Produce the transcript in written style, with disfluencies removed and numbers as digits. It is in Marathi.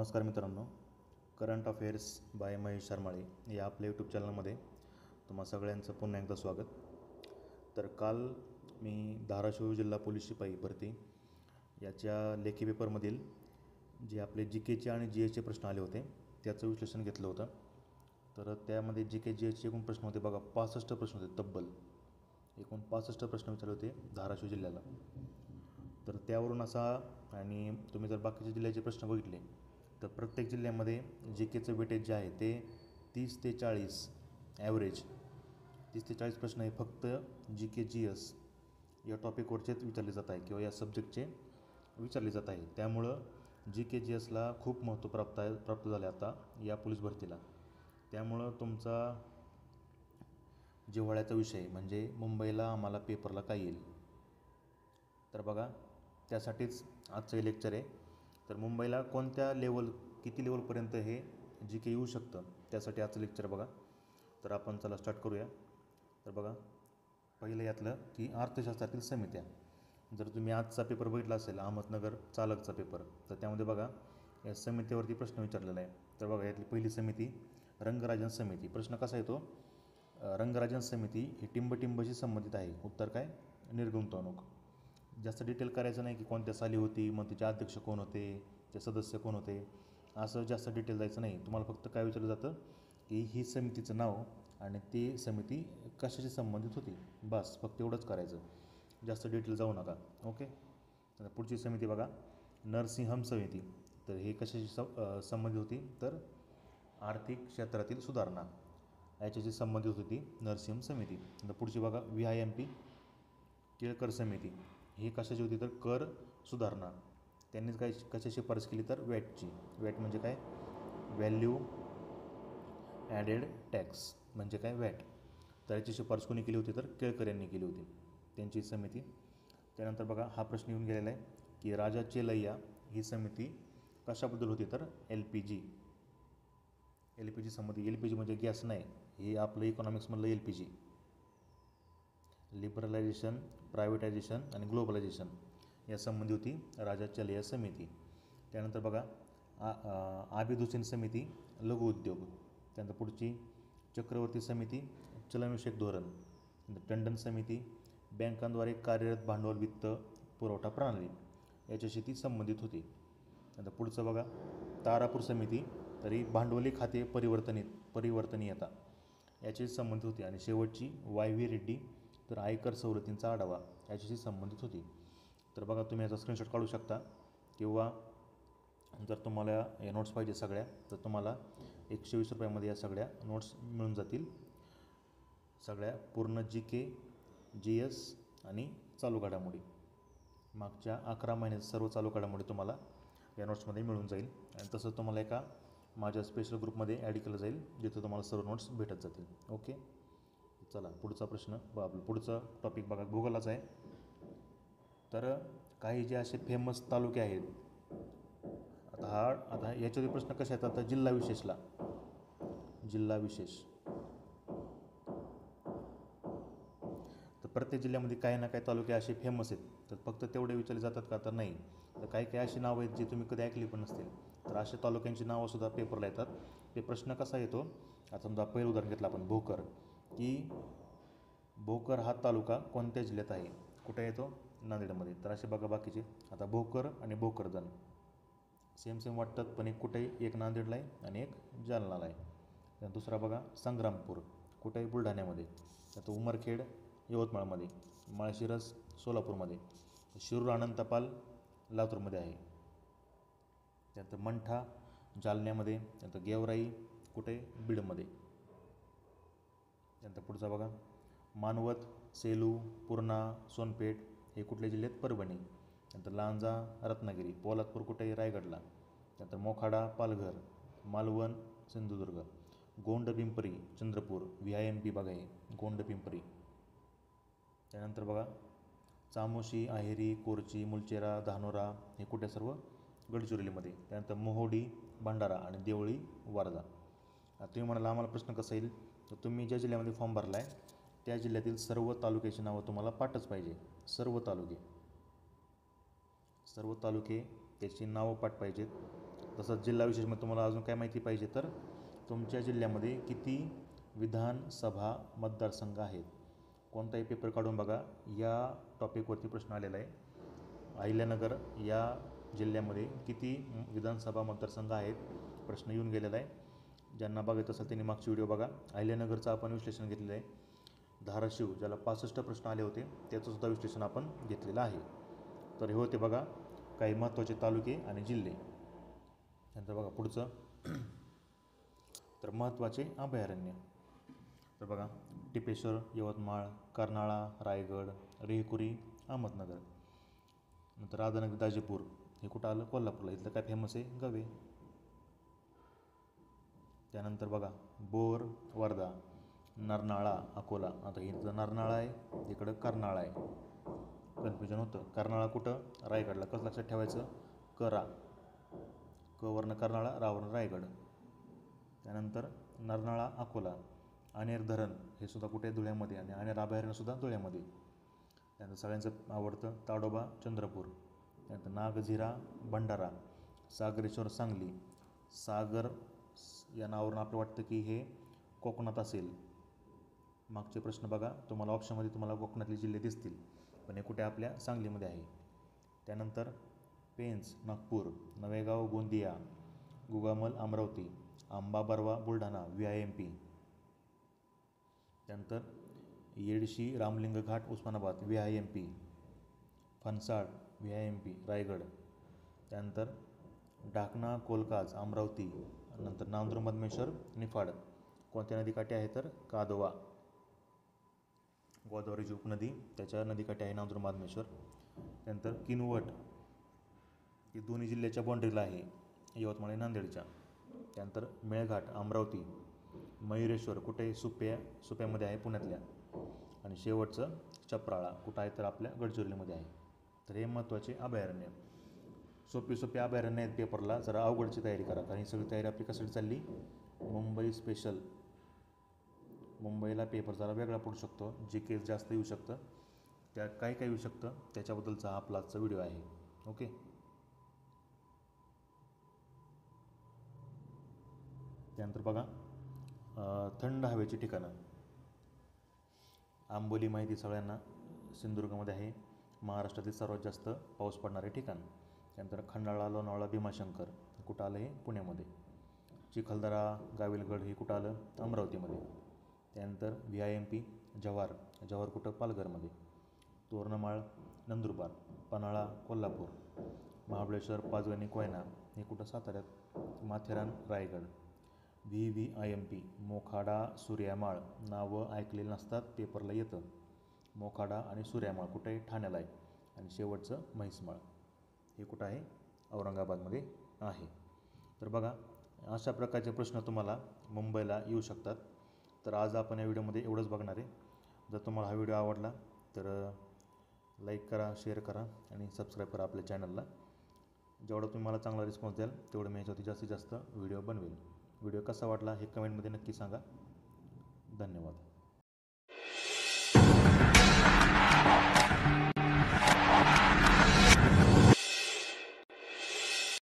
नमस्कार मित्रांनो, current affairs bye Mahesh Sharmale या आपल्या यूट्यूब चॅनलमध्ये तुम्हा सगळ्यांचं पुन्हा एकदा स्वागत. तर काल मी धाराशिव जिल्हा पोलीस शिपाई भरती याच्या लेखी पेपरमधील जे आपले जी केचे आणि जी एसचे प्रश्न आले होते त्याचं विश्लेषण घेतलं होतं. तर त्यामध्ये जी के जी एसचे एकूण प्रश्न होते बघा, 65 प्रश्न होते. तब्बल एकूण 65 प्रश्न विचारले होते धाराशिव जिल्ह्याला. तर त्यावरून असा, आणि तुम्ही जर बाकीच्या जिल्ह्याचे प्रश्न बघितले तर प्रत्येक जिल्ह्यामध्ये जी केचं वेटेज जे आहे ते 30 ते 40 ॲव्हरेज 30 ते 40 प्रश्न हे फक्त जी के जी एस या टॉपिकवरचेच विचारले जात आहे किंवा या सब्जेक्टचे विचारले जात आहे. त्यामुळं जी के जी एसला खूप महत्त्व प्राप्त झाले आता या पोलीस भरतीला. त्यामुळं तुमचा जिव्हाळ्याचा विषय म्हणजे मुंबईला आम्हाला पेपरला काय येईल, तर बघा त्यासाठीच आजचं हे लेक्चर आहे. तर मुंबईला कोणत्या किती लेवलपर्यंत हे जी के येऊ शकतं त्यासाठी आजचं लेक्चर बघा. तर आपण चला स्टार्ट करूया. तर बघा, पहिलं यातलं की अर्थशास्त्रातील समित्या. जर तुम्ही आजचा पेपर बघितला असेल अहमदनगर चालकचा पेपर, तर त्यामध्ये बघा या समितीवरती प्रश्न विचारलेला आहे. तर बघा यातली पहिली समिती रंगराजन समिती. प्रश्न कसा येतो, रंगराजन समिती ही टिंबटिंबशी संबंधित आहे. उत्तर काय, निर्गुंतवणूक. जास्त डिटेल करायचं नाही की कोणत्या साली होती, मग तिचे अध्यक्ष कोण होते, ते सदस्य कोण होते, असं जास्त डिटेल जायचं नाही. तुम्हाला फक्त काय विचारलं जातं की ही समितीचं नाव आणि ती समिती कशाशी संबंधित होती, बस फक्त एवढंच करायचं, जास्त डिटेल जाऊ नका. ओके. आता पुढची समिती बघा, नरसिंहम समिती. तर हे कशाशी संबंधित होती, तर आर्थिक क्षेत्रातील सुधारणा याच्याशी संबंधित होती नरसिंहम समिती. आता पुढची बघा, VIMP केळकर समिती. ही कशाची होती, तर कर सुधारणा. त्यांनीच काय कशाची शिफारस केली, तर वॅटची. वॅट म्हणजे काय, व्हॅल्यू ॲडेड टॅक्स म्हणजे काय, वॅट. तर याची शिफारस कोणी केली होती, तर केळकर यांनी केली होती, त्यांची समिती. त्यानंतर बघा हा प्रश्न येऊन गेलेला आहे की राजा चेलय्या ही समिती कशाबद्दल होती, तर LPG संबंधी. LPG म्हणजे गॅस नाही, हे आपलं इकॉनॉमिक्समधलं LPG, लिबरलायझेशन, प्रायव्हेटायझेशन आणि ग्लोबलायझेशन या संबंधी होती राजा चेलय्या समिती. त्यानंतर बघा आबिद हुसेन समिती लघु उद्योग. त्यानंतर पुढची चक्रवर्ती समिती चलनविषयक धोरण. टंडन समिती बँकांद्वारे कार्यरत भांडवल वित्त पुरवठा प्रणाली याच्याशी ती संबंधित होती. नंतर पुढचं बघा, तारापूर समिती, तरी भांडवली खाते परिवर्तनीयता याच्याशी संबंधित होती. आणि शेवटची YV रेड्डी, तर आयकर सवलतींचा आढावा याच्याशी संबंधित होती. तर बघा तुम्ही याचा स्क्रीनशॉट काढू शकता, किंवा जर तुम्हाला या नोट्स पाहिजे सगळ्या, तर तुम्हाला 120 रुपयामध्ये या सगळ्या नोट्स मिळून जातील. सगळ्या पूर्ण GK, GS आणि चालू घडामोडी, मागच्या 11 महिन्यात सर्व चालू घडामोडी तुम्हाला या नोट्समध्ये मिळून जाईल. आणि तसंच तुम्हाला एका माझ्या स्पेशल ग्रुपमध्ये ॲड केलं जाईल, जिथं तुम्हाला सर्व नोट्स भेटत जातील. ओके. चला पुढचा प्रश्न, पुढचा टॉपिक बघा, भूगोलाचा आहे. तर काही जे असे फेमस तालुके आहेत, आता याच्यातील प्रश्न कसे आहेत, आता जिल्हा विशेष. तर प्रत्येक जिल्ह्यामध्ये काही ना काही तालुके असे फेमस आहेत, तर फक्त तेवढे विचारले जातात का, तर नाही. तर काही अशी नावं आहेत जी तुम्ही कधी ऐकली पण नसतील, तर अशा तालुक्यांची नावंसुद्धा पेपरला येतात. ते प्रश्न कसा येतो, आता समजा पहिलं उदाहरण घेतलं आपण भोकर, की भोकर हा तालुका कोणत्या जिल्ह्यात आहे, कुठे येतो, नांदेडमध्ये. तर असे बघा बाकीचे, आता भोकर आणि भोकरदन सेम वाटतात, पण एक कुठे, एक नांदेडला आहे आणि एक जालनाला आहे. त्यानंतर दुसरा बघा संग्रामपूर, कुठे आहे, बुलढाण्यामध्ये. त्यानंतर उमरखेड यवतमाळमध्ये, माळशिरस सोलापूरमध्ये, शिरूर अनंतपाल लातूरमध्ये आहे. त्यानंतर मंठा जालन्यामध्ये. त्यानंतर गेवराई कुठे, बीडमध्ये. त्यानंतर पुढचा बघा मानवत, सेलू, पूर्णा, सोनपेठ हे कुठल्या जिल्ह्यात, परभणी. त्यानंतर लांजा रत्नागिरी, पोलादपूर कुठे आहे, रायगडला. त्यानंतर मोखाडा पालघर, मालवण सिंधुदुर्ग, गोंडपिंपरी चंद्रपूर. VIMP बघा हे गोंडपिंपरी. त्यानंतर बघा चामोशी, आहेरी, कोरची, मुलचेरा, धानोरा हे कुठे, सर्व गडचिरोलीमध्ये. त्यानंतर मोहोडी, भंडारा आणि देवळी, वारदा. तुम्ही म्हणाला आम्हाला प्रश्न कसा येईल, तर तुम्ही ज्या जिल्ह्यामध्ये फॉर्म भरला आहे त्या जिल्ह्यातील सर्व तालुक्याची नावं तुम्हाला पाठच पाहिजे. सर्व तालुके त्याची नावं पाठ पाहिजेत. तसंच जिल्हा विशेषमध्ये तुम्हाला अजून काय माहिती पाहिजे तर तुमच्या जिल्ह्यामध्ये किती विधानसभा मतदारसंघ आहेत. कोणताही पेपर काढून बघा, या टॉपिकवरती प्रश्न आलेला आहे. अहिल्यानगर या जिल्ह्यामध्ये किती विधानसभा मतदारसंघ आहेत प्रश्न येऊन गेलेला आहे. ज्यांना बघायचं असेल त्यांनी मागची व्हिडिओ बघा. अहिल्यानगरचं आपण विश्लेषण घेतलेलं आहे. धाराशिव ज्याला 65 प्रश्न आले होते त्याचंसुद्धा विश्लेषण आपण घेतलेलं आहे. तर हे होते बघा काही महत्त्वाचे तालुके आणि जिल्हे. नंतर बघा पुढचं तर महत्त्वाचे अभयारण्य. तर बघा टिपेश्वर, यवतमाळ, कर्नाळा, रायगड, रेहकुरी, अहमदनगर. नंतर राधानगरी, दाजीपूर हे कुठं आलं? कोल्हापूरला. इथलं काय फेमस आहे? गवे. त्यानंतर बघा बोर, वर्धा, नरनाळा, अकोला. आता इथं नरनाळा आहे, इकडं कर्नाळा आहे, कन्फ्युजन होतं. कर्नाळा कुठं? रायगडला. कसं लक्षात ठेवायचं? करा, क वर्ण कर्नाळा, रावर्ण रायगड. त्यानंतर नरनाळा, अकोला. अनेर धरण हे सुद्धा कुठे? धुळ्यामध्ये. आणि अनेर अभयारण्यसुद्धा धुळ्यामध्ये. त्यानंतर सगळ्यांचं आवडतं ताडोबा, चंद्रपूर. त्यानंतर नागझिरा, भंडारा. सागरेश्वर, सांगली. सागर या नावावरून आपलं वाटतं की हे कोकणात असेल. मागचे प्रश्न बघा, तुम्हाला ऑप्शनमध्ये तुम्हाला कोकणातले जिल्हे दिसतील, पण हे कुठे? आपल्या सांगलीमध्ये आहे. त्यानंतर पेंच, नागपूर. नवेगाव, गोंदिया. गुगामल, अमरावती. आंबा बरवा, बुलढाणा, VIMP. त्यानंतर येडशी, रामलिंग घाट, उस्मानाबाद, VIMP. फणसाड, VIMP, रायगड. त्यानंतर ढाकणा, कोलकाज, अमरावती. नंतर नांदूर, मधमेश्वर, निफाड. कोणत्या नदीकाठी आहे तर कादवा. गोदावरीची उपनदी त्याच्या नदीकाठी आहे नांदूर, मधमेश्वर. त्यानंतर किनवट ही दोन्ही जिल्ह्याच्या बाँड्रीला आहे, यवतमाळ आणि नांदेडच्या. त्यानंतर मेळघाट, अमरावती. मयुरेश्वर कुठे? सुप्यामध्ये आहे, पुण्यातल्या. आणि शेवटचं चपराळा कुठं आहे तर आपल्या गडचिरोलीमध्ये आहे. तर हे महत्त्वाचे अभयारण्य. सोपी अभयारण्य आहेत पेपरला, जरा अवघडची तयारी करा, कारण ही सगळी तयारी आपली कशासाठी चालली? मुंबई स्पेशल. मुंबईला पेपर जरा वेगळा पडू शकतो, GK जास्त येऊ शकतं, त्या काय येऊ शकतं त्याच्याबद्दलचा हा आपला आजचा व्हिडिओ आहे. ओके. त्यानंतर बघा थंड हवेची ठिकाणं. आंबोली माहिती सगळ्यांना सिंधुदुर्गमध्ये आहे, महाराष्ट्रातील सर्वात जास्त पाऊस पडणारे ठिकाण. त्यानंतर खंडाळा, लोणावळा, भीमाशंकर कुठं आलं? हे पुण्यामध्ये. चिखलदरा, गाविलगड हे कुठं आलं? अमरावतीमध्ये. त्यानंतर VIMP जव्हार कुठं? पालघरमध्ये. तोरणमाळ, नंदुरबार. पन्हाळा, कोल्हापूर. महाबळेश्वर, पाचगणी, कोयना हे कुठं? साताऱ्यात. माथेरान, रायगड. VIMP मोखाडा, सूर्यामाळ. नावं ऐकलेली नसतात, पेपरला येतं. मोखाडा आणि सूर्यामाळ कुठं आहे? ठाण्याला आहे. आणि शेवटचं म्हैसमाळ हे कुठं आहे? औरंगाबादमध्ये आहे. तर बघा अशा प्रकारचे प्रश्न तुम्हाला मुंबईला येऊ शकतात. तर आज आपण या व्हिडिओमध्ये एवढंच बघणार आहे. जर तुम्हाला हा व्हिडिओ आवडला तर लाईक करा, शेअर करा आणि सबस्क्राईब करा आपल्या चॅनलला. जेवढा तुम्ही मला चांगला रिस्पॉन्स द्याल तेवढं मी याच्यावरती जास्तीत जास्त व्हिडिओ बनवेल. व्हिडिओ कसा वाटला हे कमेंटमध्ये नक्की सांगा. धन्यवाद.